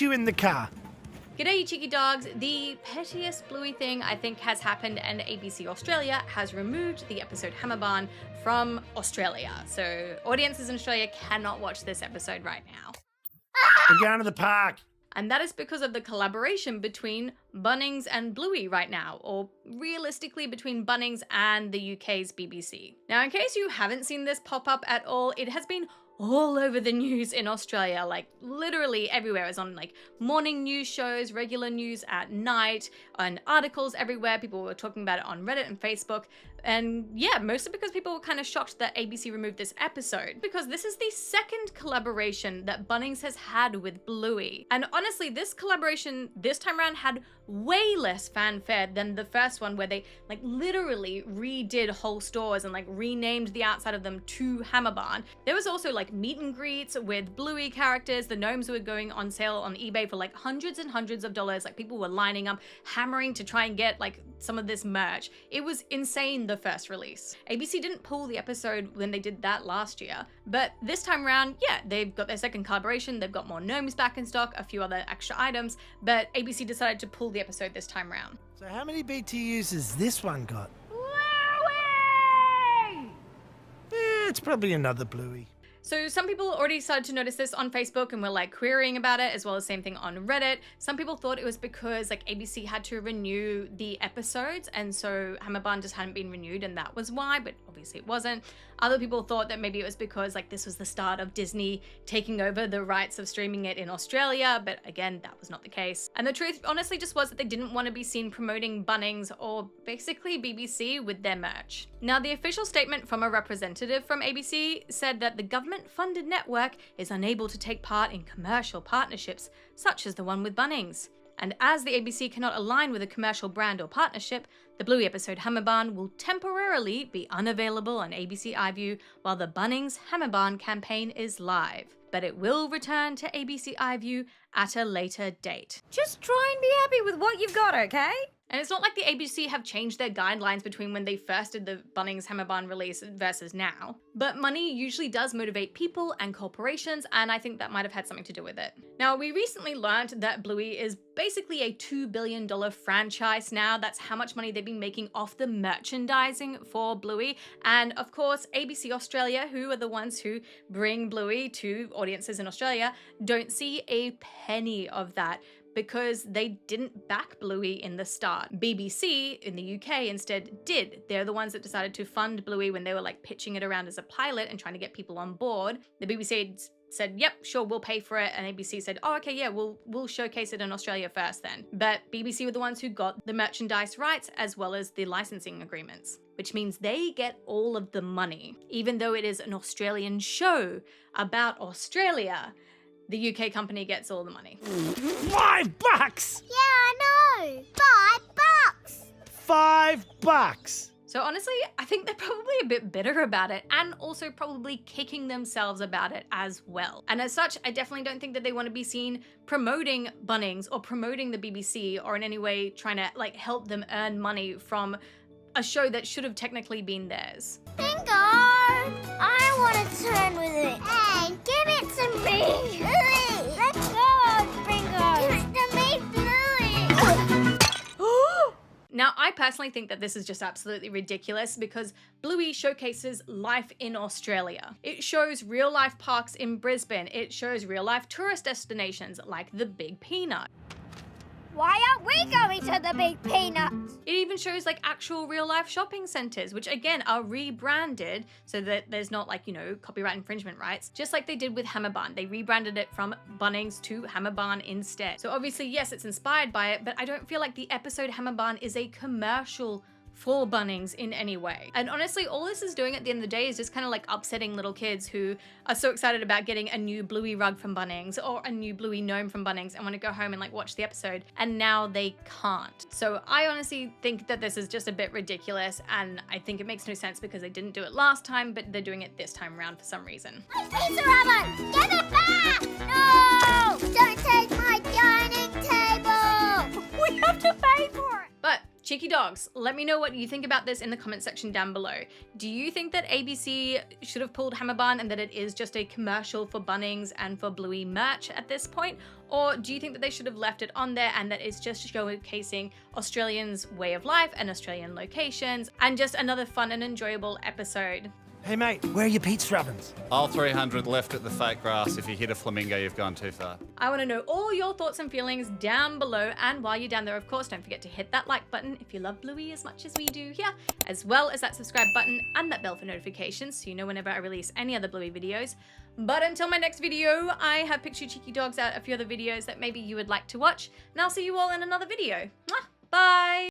you in the car. G'day, you cheeky dogs. The pettiest Bluey thing I think has happened, and ABC Australia has removed the episode Hammerbarn from Australia. So audiences in Australia cannot watch this episode right now. We're going to the park. And that is because of the collaboration between Bunnings and Bluey right now, or realistically between Bunnings and the UK's BBC. Now, in case you haven't seen this pop up at all, it has been all over the news in Australia, like literally everywhere. It's on like morning news shows, regular news at night, and articles everywhere. People were talking about it on Reddit and Facebook. And yeah, mostly because people were kind of shocked that ABC removed this episode, because this is the second collaboration that Bunnings has had with Bluey. And honestly, this collaboration this time around had way less fanfare than the first one, where they like literally redid whole stores and like renamed the outside of them to Hammerbarn. There was also like meet and greets with Bluey characters. The gnomes were going on sale on eBay for like hundreds and hundreds of dollars. Like people were lining up, hammering to try and get like some of this merch. It was insane the first release. ABC didn't pull the episode when they did that last year, but this time around, yeah, they've got their second collaboration. They've got more gnomes back in stock, a few other extra items, but ABC decided to pull the episode this time around. So how many BTUs has this one got? Bluey! It's probably another Bluey. So some people already started to notice this on Facebook and were like querying about it, as well as same thing on Reddit. Some people thought it was because like ABC had to renew the episodes, and so Hammerbarn just hadn't been renewed and that was why, but obviously it wasn't. Other people thought that maybe it was because like this was the start of Disney taking over the rights of streaming it in Australia, but again, that was not the case. And the truth honestly just was that they didn't want to be seen promoting Bunnings or basically BBC with their merch. Now, the official statement from a representative from ABC said that the government-funded network is unable to take part in commercial partnerships such as the one with Bunnings. And as the ABC cannot align with a commercial brand or partnership, the Bluey episode Hammerbarn will temporarily be unavailable on ABC iView while the Bunnings Hammerbarn campaign is live. But it will return to ABC iView at a later date. Just try and be happy with what you've got, okay? And it's not like the ABC have changed their guidelines between when they first did the Bunnings Hammerbarn release versus now. But money usually does motivate people and corporations, and I think that might have had something to do with it. Now, we recently learned that Bluey is basically a $2 billion franchise now. That's how much money they've been making off the merchandising for Bluey. And of course, ABC Australia, who are the ones who bring Bluey to audiences in Australia, don't see a penny of that, because they didn't back Bluey in the start. BBC in the UK instead did. They're the ones that decided to fund Bluey when they were like pitching it around as a pilot and trying to get people on board. The BBC said, yep, sure, we'll pay for it. And ABC said, oh, okay, yeah, we'll showcase it in Australia first then. But BBC were the ones who got the merchandise rights as well as the licensing agreements, which means they get all of the money. Even though it is an Australian show about Australia, the UK company gets all the money. $5? Yeah, I know. $5. $5. So honestly, I think they're probably a bit bitter about it, and also probably kicking themselves about it as well. And as such, I definitely don't think that they want to be seen promoting Bunnings or promoting the BBC or in any way trying to like help them earn money from a show that should have technically been theirs. Bingo! I want to turn with it. Hey, give it to me. Let go, Bingo. Give it to me, Bluey. Now, I personally think that this is just absolutely ridiculous, because Bluey showcases life in Australia. It shows real life parks in Brisbane. It shows real life tourist destinations like the Big Peanut. Why aren't we going to the Big Peanuts? It even shows like actual real life shopping centers, which again are rebranded so that there's not like, you know, copyright infringement rights, just like they did with Hammerbarn. They rebranded it from Bunnings to Hammerbarn instead. So obviously, yes, it's inspired by it, but I don't feel like the episode Hammerbarn is a commercial for Bunnings in any way. And honestly, all this is doing at the end of the day is just kind of like upsetting little kids who are so excited about getting a new Bluey rug from Bunnings or a new Bluey gnome from Bunnings and want to go home and like watch the episode, and now they can't. So I honestly think that this is just a bit ridiculous, and I think it makes no sense because they didn't do it last time, but they're doing it this time around for some reason. My pizza oven! Give it back! No! Don't take my dining table! We have to pay for it! But Cheeky dogs, let me know what you think about this in the comment section down below. Do you think that ABC should have pulled Hammerbarn and that it is just a commercial for Bunnings and for Bluey merch at this point? Or do you think that they should have left it on there and that it's just showcasing Australians' way of life and Australian locations and just another fun and enjoyable episode? Hey mate, where are your pizza ovens? I'll 300 left at the fake grass. If you hit a flamingo, you've gone too far. I want to know all your thoughts and feelings down below, and while you're down there, of course, don't forget to hit that like button if you love Bluey as much as we do here, as well as that subscribe button and that bell for notifications so you know whenever I release any other Bluey videos. But until my next video, I have picked you cheeky dogs out a few other videos that maybe you would like to watch, and I'll see you all in another video. Mwah! Bye!